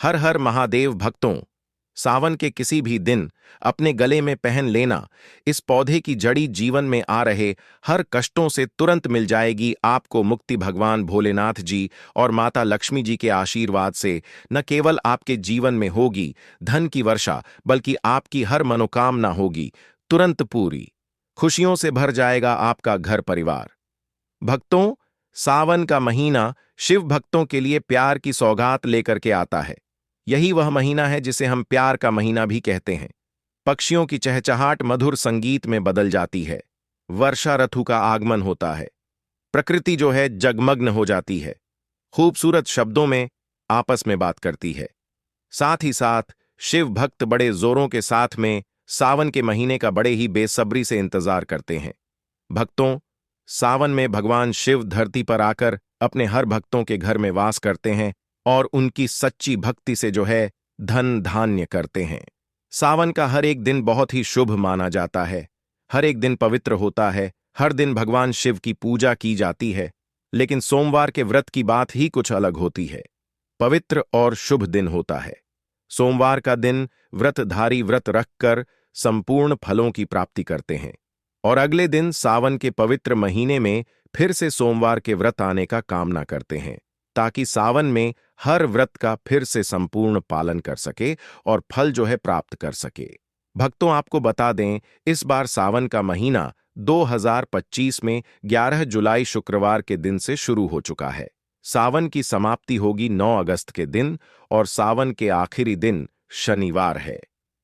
हर हर महादेव भक्तों, सावन के किसी भी दिन अपने गले में पहन लेना। इस पौधे की जड़ी जीवन में आ रहे हर कष्टों से तुरंत मिल जाएगी आपको मुक्ति। भगवान भोलेनाथ जी और माता लक्ष्मी जी के आशीर्वाद से न केवल आपके जीवन में होगी धन की वर्षा, बल्कि आपकी हर मनोकामना होगी तुरंत पूरी। खुशियों से भर जाएगा आपका घर परिवार। भक्तों, सावन का महीना शिव भक्तों के लिए प्यार की सौगात लेकर के आता है। यही वह महीना है जिसे हम प्यार का महीना भी कहते हैं। पक्षियों की चहचहाट मधुर संगीत में बदल जाती है। वर्षा ऋतु का आगमन होता है। प्रकृति जो है जगमग्न हो जाती है, खूबसूरत शब्दों में आपस में बात करती है। साथ ही साथ शिव भक्त बड़े जोरों के साथ में सावन के महीने का बड़े ही बेसब्री से इंतजार करते हैं। भक्तों, सावन में भगवान शिव धरती पर आकर अपने हर भक्तों के घर में वास करते हैं और उनकी सच्ची भक्ति से जो है धन धान्य करते हैं। सावन का हर एक दिन बहुत ही शुभ माना जाता है। हर एक दिन पवित्र होता है। हर दिन भगवान शिव की पूजा की जाती है। लेकिन सोमवार के व्रत की बात ही कुछ अलग होती है। पवित्र और शुभ दिन होता है। सोमवार का दिन व्रतधारी व्रत रखकर संपूर्ण फलों की प्राप्ति करते हैं और अगले दिन सावन के पवित्र महीने में फिर से सोमवार के व्रत आने का कामना करते हैं, ताकि सावन में हर व्रत का फिर से संपूर्ण पालन कर सके और फल जो है प्राप्त कर सके। भक्तों, आपको बता दें, इस बार सावन का महीना 2025 में 11 जुलाई शुक्रवार के दिन से शुरू हो चुका है। सावन की समाप्ति होगी 9 अगस्त के दिन और सावन के आखिरी दिन शनिवार है।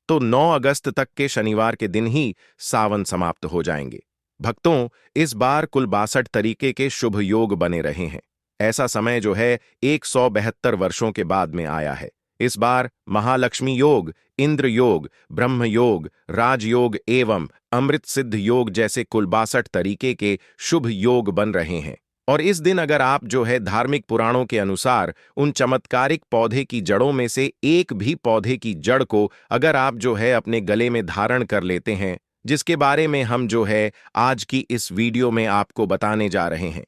तो 9 अगस्त तक के शनिवार के दिन ही सावन समाप्त हो जाएंगे। भक्तों, इस बार कुल 62 तरीके के शुभ योग बने रहे हैं। ऐसा समय जो है 172 वर्षों के बाद में आया है। इस बार महालक्ष्मी योग, इंद्र योग, ब्रह्म योग, राजयोग एवं अमृत सिद्ध योग जैसे कुल 62 तरीके के शुभ योग बन रहे हैं। और इस दिन अगर आप जो है धार्मिक पुराणों के अनुसार उन चमत्कारिक पौधे की जड़ों में से एक भी पौधे की जड़ को अगर आप जो है अपने गले में धारण कर लेते हैं, जिसके बारे में हम जो है आज की इस वीडियो में आपको बताने जा रहे हैं,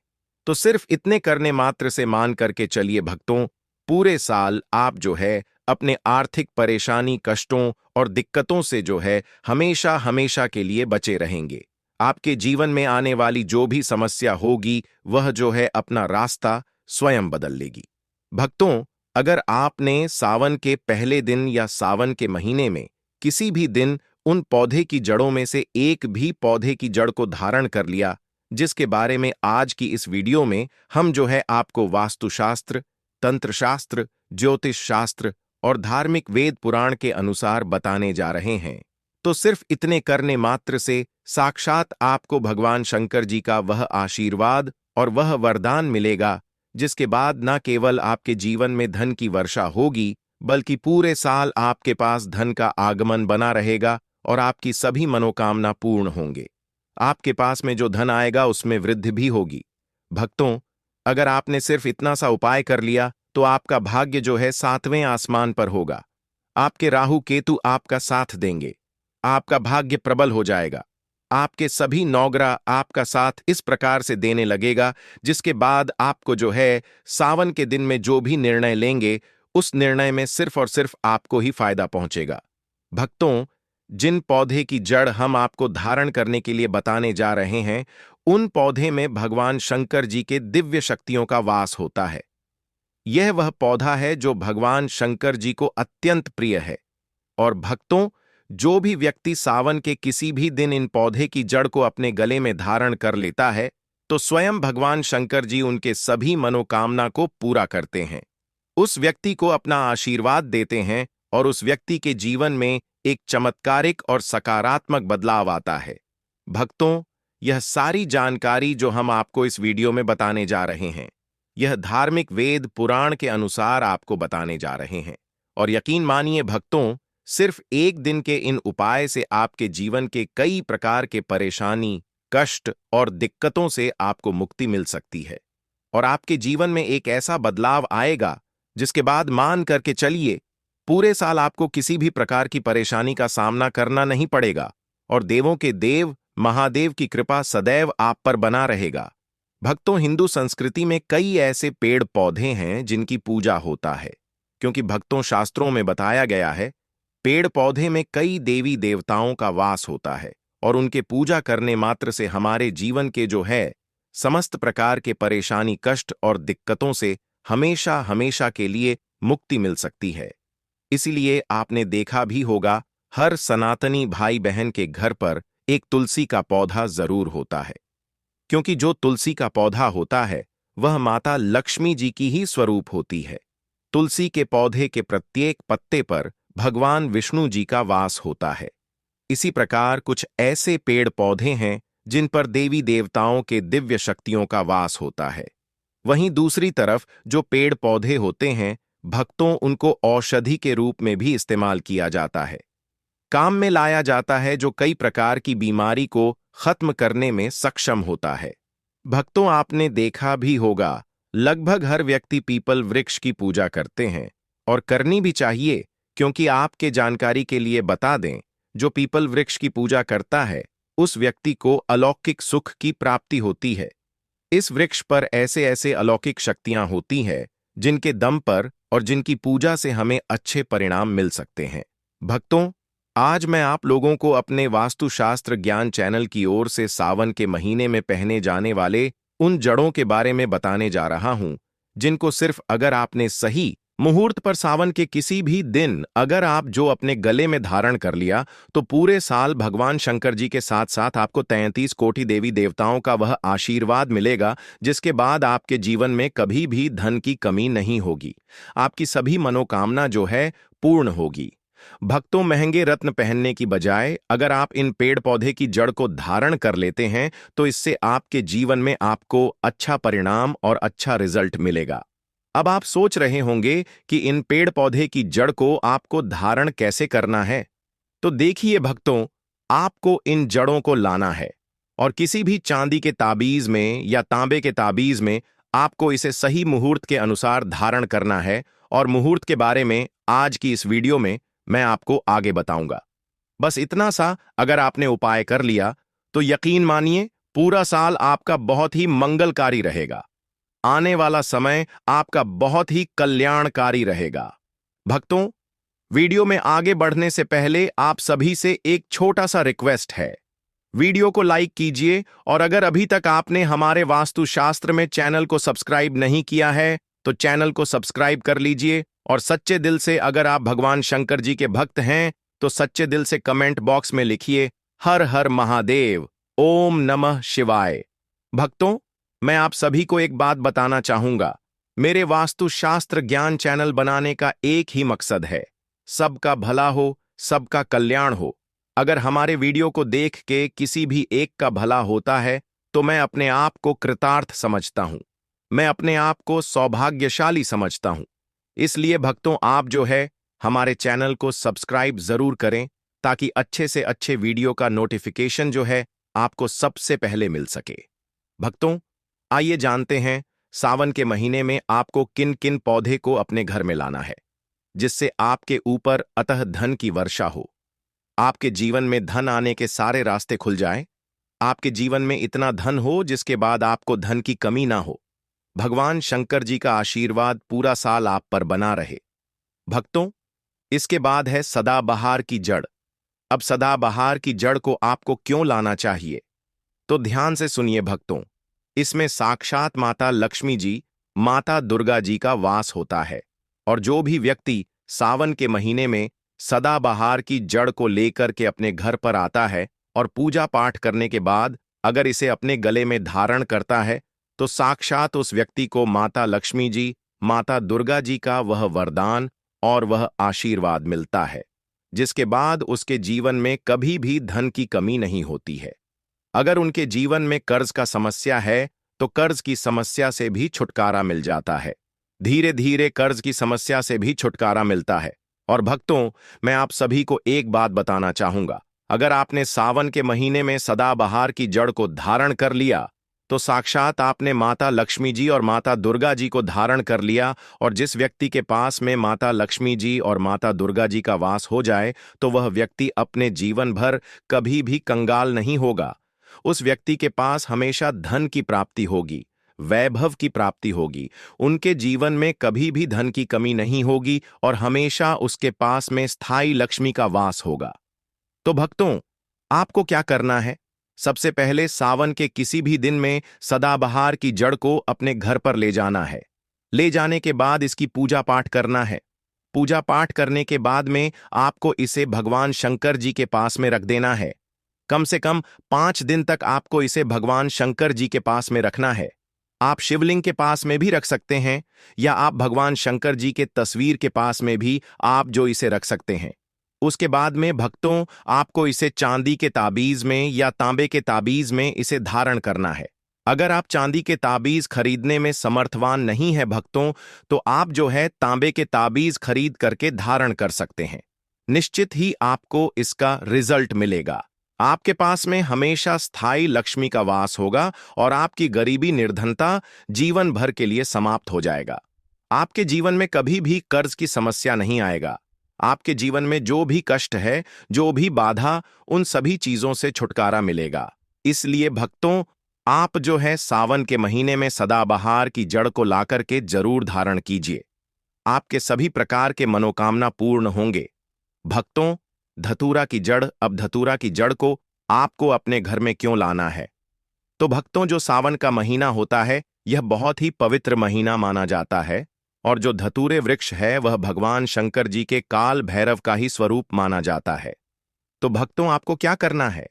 तो सिर्फ इतने करने मात्र से मान करके चलिए भक्तों, पूरे साल आप जो है अपने आर्थिक परेशानी, कष्टों और दिक्कतों से जो है हमेशा हमेशा के लिए बचे रहेंगे। आपके जीवन में आने वाली जो भी समस्या होगी वह जो है अपना रास्ता स्वयं बदल लेगी। भक्तों, अगर आपने सावन के पहले दिन या सावन के महीने में किसी भी दिन उन पौधे की जड़ों में से एक भी पौधे की जड़ को धारण कर लिया, जिसके बारे में आज की इस वीडियो में हम जो है आपको वास्तुशास्त्र, तंत्रशास्त्र, ज्योतिष शास्त्र और धार्मिक वेद पुराण के अनुसार बताने जा रहे हैं, तो सिर्फ इतने करने मात्र से साक्षात आपको भगवान शंकर जी का वह आशीर्वाद और वह वरदान मिलेगा, जिसके बाद न केवल आपके जीवन में धन की वर्षा होगी, बल्कि पूरे साल आपके पास धन का आगमन बना रहेगा और आपकी सभी मनोकामना पूर्ण होंगे। आपके पास में जो धन आएगा उसमें वृद्धि भी होगी। भक्तों, अगर आपने सिर्फ इतना सा उपाय कर लिया तो आपका भाग्य जो है 7वें आसमान पर होगा। आपके राहु केतु आपका साथ देंगे। आपका भाग्य प्रबल हो जाएगा। आपके सभी नौग्रह आपका साथ इस प्रकार से देने लगेगा, जिसके बाद आपको जो है सावन के दिन में जो भी निर्णय लेंगे उस निर्णय में सिर्फ और सिर्फ आपको ही फायदा पहुंचेगा। भक्तों, जिन पौधे की जड़ हम आपको धारण करने के लिए बताने जा रहे हैं, उन पौधे में भगवान शंकर जी के दिव्य शक्तियों का वास होता है। यह वह पौधा है जो भगवान शंकर जी को अत्यंत प्रिय है। और भक्तों, जो भी व्यक्ति सावन के किसी भी दिन इन पौधे की जड़ को अपने गले में धारण कर लेता है, तो स्वयं भगवान शंकर जी उनके सभी मनोकामना को पूरा करते हैं, उस व्यक्ति को अपना आशीर्वाद देते हैं और उस व्यक्ति के जीवन में एक चमत्कारिक और सकारात्मक बदलाव आता है। भक्तों, यह सारी जानकारी जो हम आपको इस वीडियो में बताने जा रहे हैं, यह धार्मिक वेद पुराण के अनुसार आपको बताने जा रहे हैं। और यकीन मानिए भक्तों, सिर्फ एक दिन के इन उपाय से आपके जीवन के कई प्रकार के परेशानी, कष्ट और दिक्कतों से आपको मुक्ति मिल सकती है और आपके जीवन में एक ऐसा बदलाव आएगा जिसके बाद मान करके चलिए पूरे साल आपको किसी भी प्रकार की परेशानी का सामना करना नहीं पड़ेगा और देवों के देव महादेव की कृपा सदैव आप पर बना रहेगा। भक्तों, हिंदू संस्कृति में कई ऐसे पेड़ पौधे हैं जिनकी पूजा होता है, क्योंकि भक्तों शास्त्रों में बताया गया है, पेड़ पौधे में कई देवी देवताओं का वास होता है और उनके पूजा करने मात्र से हमारे जीवन के जो है समस्त प्रकार के परेशानी, कष्ट और दिक्कतों से हमेशा हमेशा के लिए मुक्ति मिल सकती है। इसीलिए आपने देखा भी होगा, हर सनातनी भाई बहन के घर पर एक तुलसी का पौधा जरूर होता है, क्योंकि जो तुलसी का पौधा होता है वह माता लक्ष्मी जी की ही स्वरूप होती है। तुलसी के पौधे के प्रत्येक पत्ते पर भगवान विष्णु जी का वास होता है। इसी प्रकार कुछ ऐसे पेड़ पौधे हैं जिन पर देवी देवताओं के दिव्य शक्तियों का वास होता है। वहीं दूसरी तरफ जो पेड़ पौधे होते हैं, भक्तों उनको औषधि के रूप में भी इस्तेमाल किया जाता है, काम में लाया जाता है, जो कई प्रकार की बीमारी को खत्म करने में सक्षम होता है। भक्तों आपने देखा भी होगा, लगभग हर व्यक्ति पीपल वृक्ष की पूजा करते हैं और करनी भी चाहिए, क्योंकि आपके जानकारी के लिए बता दें, जो पीपल वृक्ष की पूजा करता है उस व्यक्ति को अलौकिक सुख की प्राप्ति होती है। इस वृक्ष पर ऐसे ऐसे अलौकिक शक्तियां होती हैं जिनके दम पर और जिनकी पूजा से हमें अच्छे परिणाम मिल सकते हैं। भक्तों, आज मैं आप लोगों को अपने वास्तुशास्त्र ज्ञान चैनल की ओर से सावन के महीने में पहने जाने वाले उन जड़ों के बारे में बताने जा रहा हूं, जिनको सिर्फ अगर आपने सही मुहूर्त पर सावन के किसी भी दिन अगर आप जो अपने गले में धारण कर लिया, तो पूरे साल भगवान शंकर जी के साथ साथ आपको 33 कोटि देवी देवताओं का वह आशीर्वाद मिलेगा, जिसके बाद आपके जीवन में कभी भी धन की कमी नहीं होगी। आपकी सभी मनोकामना जो है पूर्ण होगी। भक्तों, महंगे रत्न पहनने की बजाय अगर आप इन पेड़ पौधे की जड़ को धारण कर लेते हैं तो इससे आपके जीवन में आपको अच्छा परिणाम और अच्छा रिजल्ट मिलेगा। अब आप सोच रहे होंगे कि इन पेड़ पौधे की जड़ को आपको धारण कैसे करना है। तो देखिए भक्तों, आपको इन जड़ों को लाना है और किसी भी चांदी के ताबीज में या तांबे के ताबीज में आपको इसे सही मुहूर्त के अनुसार धारण करना है, और मुहूर्त के बारे में आज की इस वीडियो में मैं आपको आगे बताऊंगा। बस इतना सा अगर आपने उपाय कर लिया तो यकीन मानिए पूरा साल आपका बहुत ही मंगलकारी रहेगा। आने वाला समय आपका बहुत ही कल्याणकारी रहेगा। भक्तों, वीडियो में आगे बढ़ने से पहले आप सभी से एक छोटा सा रिक्वेस्ट है। वीडियो को लाइक कीजिए और अगर अभी तक आपने हमारे वास्तुशास्त्र में चैनल को सब्सक्राइब नहीं किया है तो चैनल को सब्सक्राइब कर लीजिए, और सच्चे दिल से अगर आप भगवान शंकर जी के भक्त हैं तो सच्चे दिल से कमेंट बॉक्स में लिखिए हर हर महादेव, ओम नमः शिवाय। भक्तों, मैं आप सभी को एक बात बताना चाहूंगा, मेरे वास्तुशास्त्र ज्ञान चैनल बनाने का एक ही मकसद है, सबका भला हो, सबका कल्याण हो। अगर हमारे वीडियो को देख के किसी भी एक का भला होता है तो मैं अपने आप को कृतार्थ समझता हूं, मैं अपने आप को सौभाग्यशाली समझता हूं। इसलिए भक्तों, आप जो है हमारे चैनल को सब्सक्राइब जरूर करें, ताकि अच्छे से अच्छे वीडियो का नोटिफिकेशन जो है आपको सबसे पहले मिल सके। भक्तों, आइए जानते हैं सावन के महीने में आपको किन किन पौधे को अपने घर में लाना है, जिससे आपके ऊपर अतः धन की वर्षा हो, आपके जीवन में धन आने के सारे रास्ते खुल जाएं, आपके जीवन में इतना धन हो जिसके बाद आपको धन की कमी ना हो, भगवान शंकर जी का आशीर्वाद पूरा साल आप पर बना रहे। भक्तों, इसके बाद है सदाबहार की जड़। अब सदाबहार की जड़ को आपको क्यों लाना चाहिए, तो ध्यान से सुनिए भक्तों। इसमें साक्षात माता लक्ष्मी जी, माता दुर्गा जी का वास होता है, और जो भी व्यक्ति सावन के महीने में सदाबहार की जड़ को लेकर के अपने घर पर आता है और पूजा पाठ करने के बाद अगर इसे अपने गले में धारण करता है तो साक्षात उस व्यक्ति को माता लक्ष्मी जी, माता दुर्गा जी का वह वरदान और वह आशीर्वाद मिलता है, जिसके बाद उसके जीवन में कभी भी धन की कमी नहीं होती है। अगर उनके जीवन में कर्ज का समस्या है तो कर्ज की समस्या से भी छुटकारा मिल जाता है, धीरे धीरे कर्ज की समस्या से भी छुटकारा मिलता है। और भक्तों, मैं आप सभी को एक बात बताना चाहूंगा, अगर आपने सावन के महीने में सदाबहार की जड़ को धारण कर लिया तो साक्षात आपने माता लक्ष्मी जी और माता दुर्गा जी को धारण कर लिया, और जिस व्यक्ति के पास में माता लक्ष्मी जी और माता दुर्गा जी का वास हो जाए तो वह व्यक्ति अपने जीवन भर कभी भी कंगाल नहीं होगा। उस व्यक्ति के पास हमेशा धन की प्राप्ति होगी, वैभव की प्राप्ति होगी। उनके जीवन में कभी भी धन की कमी नहीं होगी और हमेशा उसके पास में स्थायी लक्ष्मी का वास होगा। तो भक्तों, आपको क्या करना है? सबसे पहले सावन के किसी भी दिन में सदाबहार की जड़ को अपने घर पर ले जाना है। ले जाने के बाद इसकी पूजा पाठ करना है। पूजा पाठ करने के बाद में आपको इसे भगवान शंकर जी के पास में रख देना है। कम से कम 5 दिन तक आपको इसे भगवान शंकर जी के पास में रखना है। आप शिवलिंग के पास में भी रख सकते हैं या आप भगवान शंकर जी के तस्वीर के पास में भी आप जो इसे रख सकते हैं। उसके बाद में भक्तों, आपको इसे चांदी के ताबीज में या तांबे के ताबीज में इसे धारण करना है। अगर आप चांदी के ताबीज खरीदने में समर्थवान नहीं है भक्तों, तो आप जो है तांबे के ताबीज खरीद करके धारण कर सकते हैं। निश्चित ही आपको इसका रिजल्ट मिलेगा। आपके पास में हमेशा स्थायी लक्ष्मी का वास होगा और आपकी गरीबी निर्धनता जीवन भर के लिए समाप्त हो जाएगा। आपके जीवन में कभी भी कर्ज की समस्या नहीं आएगा। आपके जीवन में जो भी कष्ट है, जो भी बाधा, उन सभी चीजों से छुटकारा मिलेगा। इसलिए भक्तों, आप जो है सावन के महीने में सदाबहार की जड़ को लाकर के जरूर धारण कीजिए। आपके सभी प्रकार के मनोकामना पूर्ण होंगे। भक्तों, धतूरा की जड़, अब धतूरा की जड़ को आपको अपने घर में क्यों लाना है? तो भक्तों, जो सावन का महीना होता है, यह बहुत ही पवित्र महीना माना जाता है और जो धतूरे वृक्ष है वह भगवान शंकर जी के काल भैरव का ही स्वरूप माना जाता है। तो भक्तों, आपको क्या करना है?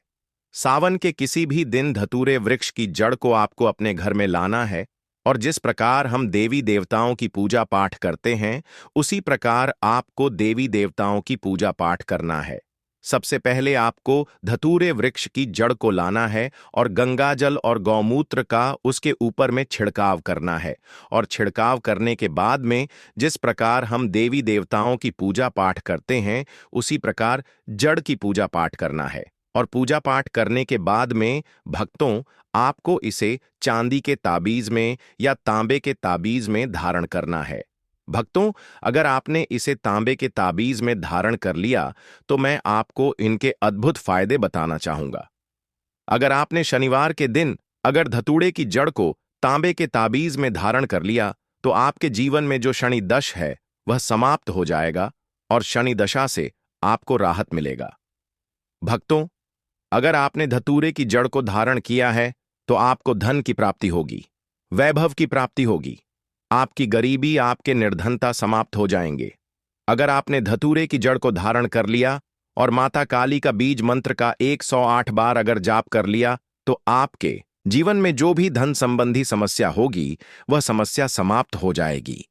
सावन के किसी भी दिन धतूरे वृक्ष की जड़ को आपको अपने घर में लाना है और जिस प्रकार हम देवी देवताओं की पूजा पाठ करते हैं, उसी प्रकार आपको देवी देवताओं की पूजा पाठ करना है। सबसे पहले आपको धतूरे वृक्ष की जड़ को लाना है और गंगाजल और गौमूत्र का उसके ऊपर में छिड़काव करना है और छिड़काव करने के बाद में जिस प्रकार हम देवी देवताओं की पूजा पाठ करते हैं, उसी प्रकार जड़ की पूजा पाठ करना है। और पूजा पाठ करने के बाद में भक्तों, आपको इसे चांदी के ताबीज में या तांबे के ताबीज में धारण करना है। भक्तों, अगर आपने इसे तांबे के ताबीज में धारण कर लिया तो मैं आपको इनके अद्भुत फायदे बताना चाहूंगा। अगर आपने शनिवार के दिन अगर धतूरे की जड़ को तांबे के ताबीज में धारण कर लिया तो आपके जीवन में जो शनि दश है वह समाप्त हो जाएगा और शनि दशा से आपको राहत मिलेगा। भक्तों, अगर आपने धतूरे की जड़ को धारण किया है तो आपको धन की प्राप्ति होगी, वैभव की प्राप्ति होगी, आपकी गरीबी, आपके निर्धनता समाप्त हो जाएंगे। अगर आपने धतूरे की जड़ को धारण कर लिया और माता काली का बीज मंत्र का 108 बार अगर जाप कर लिया तो आपके जीवन में जो भी धन संबंधी समस्या होगी वह समस्या समाप्त हो जाएगी,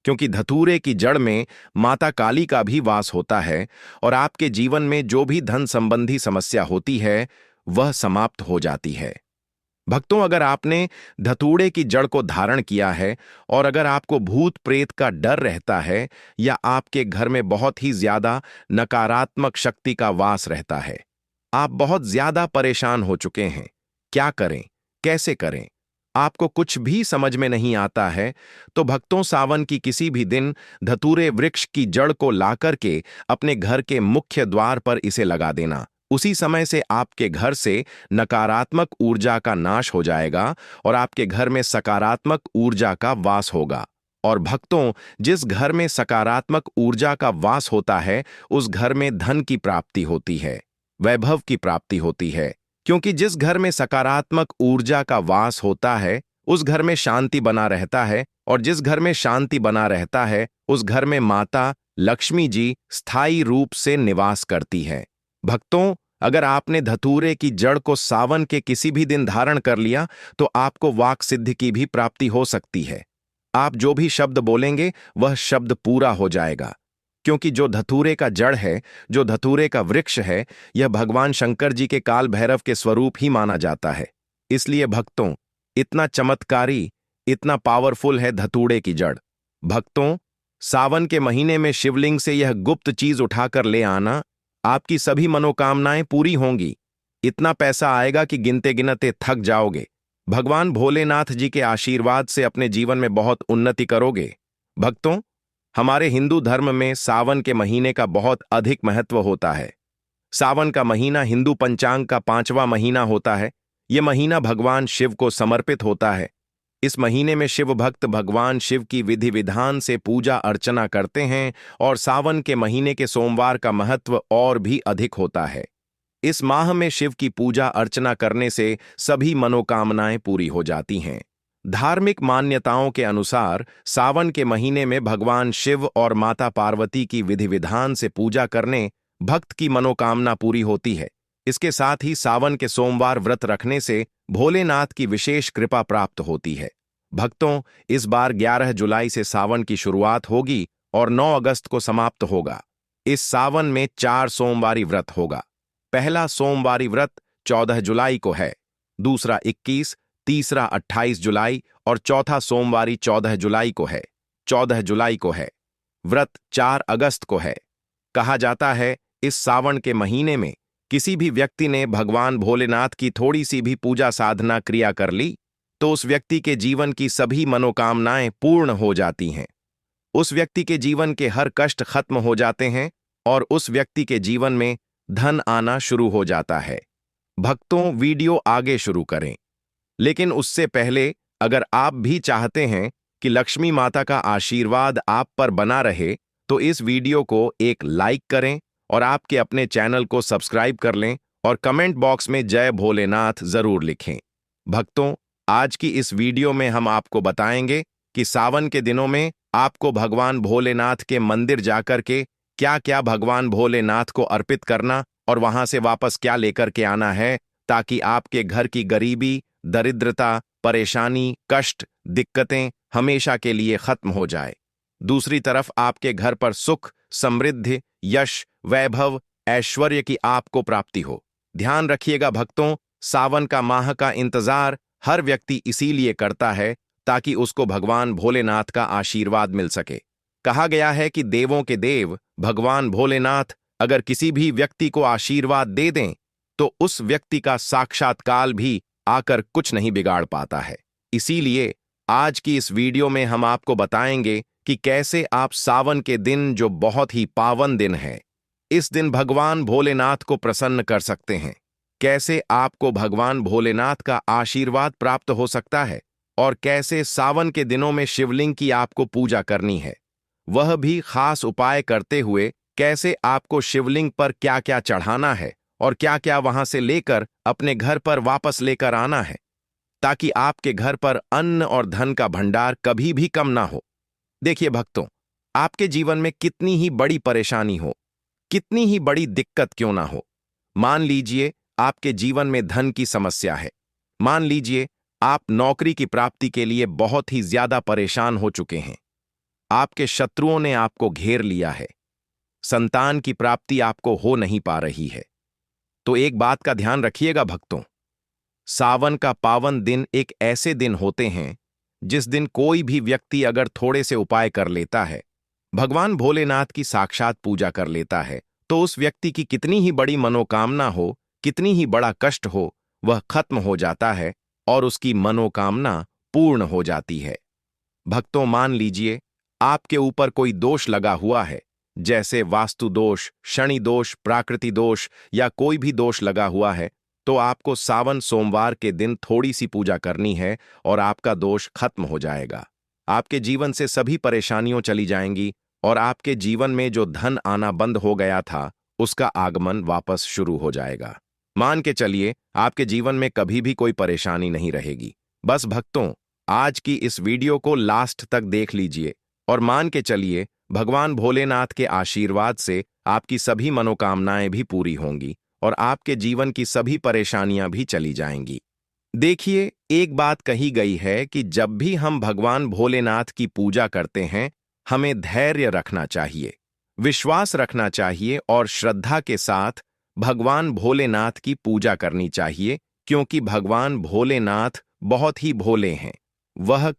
क्योंकि धतूरे की जड़ में माता काली का भी वास होता है और आपके जीवन में जो भी धन संबंधी समस्या होती है वह समाप्त हो जाती है। भक्तों, अगर आपने धतूरे की जड़ को धारण किया है और अगर आपको भूत प्रेत का डर रहता है या आपके घर में बहुत ही ज्यादा नकारात्मक शक्ति का वास रहता है, आप बहुत ज्यादा परेशान हो चुके हैं, क्या करें, कैसे करें, आपको कुछ भी समझ में नहीं आता है, तो भक्तों, सावन की किसी भी दिन धतूरे वृक्ष की जड़ को लाकर के अपने घर के मुख्य द्वार पर इसे लगा देना। उसी समय से आपके घर से नकारात्मक ऊर्जा का नाश हो जाएगा और आपके घर में सकारात्मक ऊर्जा का वास होगा। और भक्तों, जिस घर में सकारात्मक ऊर्जा का वास होता है उस घर में धन की प्राप्ति होती है, वैभव की प्राप्ति होती है, क्योंकि जिस घर में सकारात्मक ऊर्जा का वास होता है उस घर में शांति बना रहता है और जिस घर में शांति बना रहता है उस घर में माता लक्ष्मी जी स्थायी रूप से निवास करती है। भक्तों, अगर आपने धतूरे की जड़ को सावन के किसी भी दिन धारण कर लिया तो आपको वाक सिद्धि की भी प्राप्ति हो सकती है। आप जो भी शब्द बोलेंगे वह शब्द पूरा हो जाएगा, क्योंकि जो धतूरे का जड़ है, जो धतूरे का वृक्ष है, यह भगवान शंकर जी के काल भैरव के स्वरूप ही माना जाता है। इसलिए भक्तों, इतना चमत्कारी, इतना पावरफुल है धतूरे की जड़। भक्तों, सावन के महीने में शिवलिंग से यह गुप्त चीज उठाकर ले आना, आपकी सभी मनोकामनाएं पूरी होंगी। इतना पैसा आएगा कि गिनते गिनते थक जाओगे। भगवान भोलेनाथ जी के आशीर्वाद से अपने जीवन में बहुत उन्नति करोगे। भक्तों, हमारे हिंदू धर्म में सावन के महीने का बहुत अधिक महत्व होता है। सावन का महीना हिंदू पंचांग का 5वां महीना होता है। यह महीना भगवान शिव को समर्पित होता है। इस महीने में शिव भक्त भगवान शिव की विधि विधान से पूजा अर्चना करते हैं और सावन के महीने के सोमवार का महत्व और भी अधिक होता है। इस माह में शिव की पूजा अर्चना करने से सभी मनोकामनाएं पूरी हो जाती हैं। धार्मिक मान्यताओं के अनुसार सावन के महीने में भगवान शिव और माता पार्वती की विधि विधान से पूजा करने भक्त की मनोकामना पूरी होती है। इसके साथ ही सावन के सोमवार व्रत रखने से भोलेनाथ की विशेष कृपा प्राप्त होती है। भक्तों, इस बार 11 जुलाई से सावन की शुरुआत होगी और 9 अगस्त को समाप्त होगा। इस सावन में 4 सोमवारी व्रत होगा। पहला सोमवारी व्रत 14 जुलाई को है, दूसरा 21, तीसरा 28 जुलाई और चौथा सोमवारी 14 जुलाई को है। 14 जुलाई को है। व्रत 4 अगस्त को है। कहा जाता है इस सावन के महीने में किसी भी व्यक्ति ने भगवान भोलेनाथ की थोड़ी सी भी पूजा साधना क्रिया कर ली तो उस व्यक्ति के जीवन की सभी मनोकामनाएं पूर्ण हो जाती हैं। उस व्यक्ति के जीवन के हर कष्ट खत्म हो जाते हैं और उस व्यक्ति के जीवन में धन आना शुरू हो जाता है। भक्तों, वीडियो आगे शुरू करें, लेकिन उससे पहले अगर आप भी चाहते हैं कि लक्ष्मी माता का आशीर्वाद आप पर बना रहे तो इस वीडियो को एक लाइक करें और आपके अपने चैनल को सब्सक्राइब कर लें और कमेंट बॉक्स में जय भोलेनाथ जरूर लिखें। भक्तों, आज की इस वीडियो में हम आपको बताएंगे कि सावन के दिनों में आपको भगवान भोलेनाथ के मंदिर जाकर के क्या क्या भगवान भोलेनाथ को अर्पित करना और वहां से वापस क्या लेकर के आना है, ताकि आपके घर की गरीबी, दरिद्रता, परेशानी, कष्ट, दिक्कतें हमेशा के लिए खत्म हो जाए। दूसरी तरफ आपके घर पर सुख, समृद्धि, यश, वैभव, ऐश्वर्य की आपको प्राप्ति हो। ध्यान रखिएगा भक्तों, सावन का माह का इंतजार हर व्यक्ति इसीलिए करता है ताकि उसको भगवान भोलेनाथ का आशीर्वाद मिल सके। कहा गया है कि देवों के देव भगवान भोलेनाथ अगर किसी भी व्यक्ति को आशीर्वाद दे दें तो उस व्यक्ति का साक्षात काल भी आकर कुछ नहीं बिगाड़ पाता है। इसीलिए आज की इस वीडियो में हम आपको बताएंगे कि कैसे आप सावन के दिन, जो बहुत ही पावन दिन है, इस दिन भगवान भोलेनाथ को प्रसन्न कर सकते हैं। कैसे आपको भगवान भोलेनाथ का आशीर्वाद प्राप्त हो सकता है और कैसे सावन के दिनों में शिवलिंग की आपको पूजा करनी है, वह भी खास उपाय करते हुए कैसे आपको शिवलिंग पर क्या क्या चढ़ाना है और क्या क्या वहां से लेकर अपने घर पर वापस लेकर आना है, ताकि आपके घर पर अन्न और धन का भंडार कभी भी कम ना हो। देखिए भक्तों, आपके जीवन में कितनी ही बड़ी परेशानी हो, कितनी ही बड़ी दिक्कत क्यों ना हो, मान लीजिए आपके जीवन में धन की समस्या है, मान लीजिए आप नौकरी की प्राप्ति के लिए बहुत ही ज्यादा परेशान हो चुके हैं, आपके शत्रुओं ने आपको घेर लिया है, संतान की प्राप्ति आपको हो नहीं पा रही है, तो एक बात का ध्यान रखिएगा भक्तों, सावन का पावन दिन एक ऐसे दिन होते हैं जिस दिन कोई भी व्यक्ति अगर थोड़े से उपाय कर लेता है, भगवान भोलेनाथ की साक्षात पूजा कर लेता है, तो उस व्यक्ति की कितनी ही बड़ी मनोकामना हो, कितनी ही बड़ा कष्ट हो, वह खत्म हो जाता है और उसकी मनोकामना पूर्ण हो जाती है। भक्तों, मान लीजिए आपके ऊपर कोई दोष लगा हुआ है, जैसे वास्तु दोष, शनि दोष, प्राकृति दोष या कोई भी दोष लगा हुआ है, तो आपको सावन सोमवार के दिन थोड़ी सी पूजा करनी है और आपका दोष खत्म हो जाएगा। आपके जीवन से सभी परेशानियां चली जाएंगी और आपके जीवन में जो धन आना बंद हो गया था, उसका आगमन वापस शुरू हो जाएगा। मान के चलिए आपके जीवन में कभी भी कोई परेशानी नहीं रहेगी। बस भक्तों, आज की इस वीडियो को लास्ट तक देख लीजिए और मान के चलिए भगवान भोलेनाथ के आशीर्वाद से आपकी सभी मनोकामनाएं भी पूरी होंगी और आपके जीवन की सभी परेशानियां भी चली जाएंगी। देखिए, एक बात कही गई है कि जब भी हम भगवान भोलेनाथ की पूजा करते हैं, हमें धैर्य रखना चाहिए, विश्वास रखना चाहिए और श्रद्धा के साथ भगवान भोलेनाथ की पूजा करनी चाहिए, क्योंकि भगवान भोलेनाथ बहुत ही भोले हैं। वह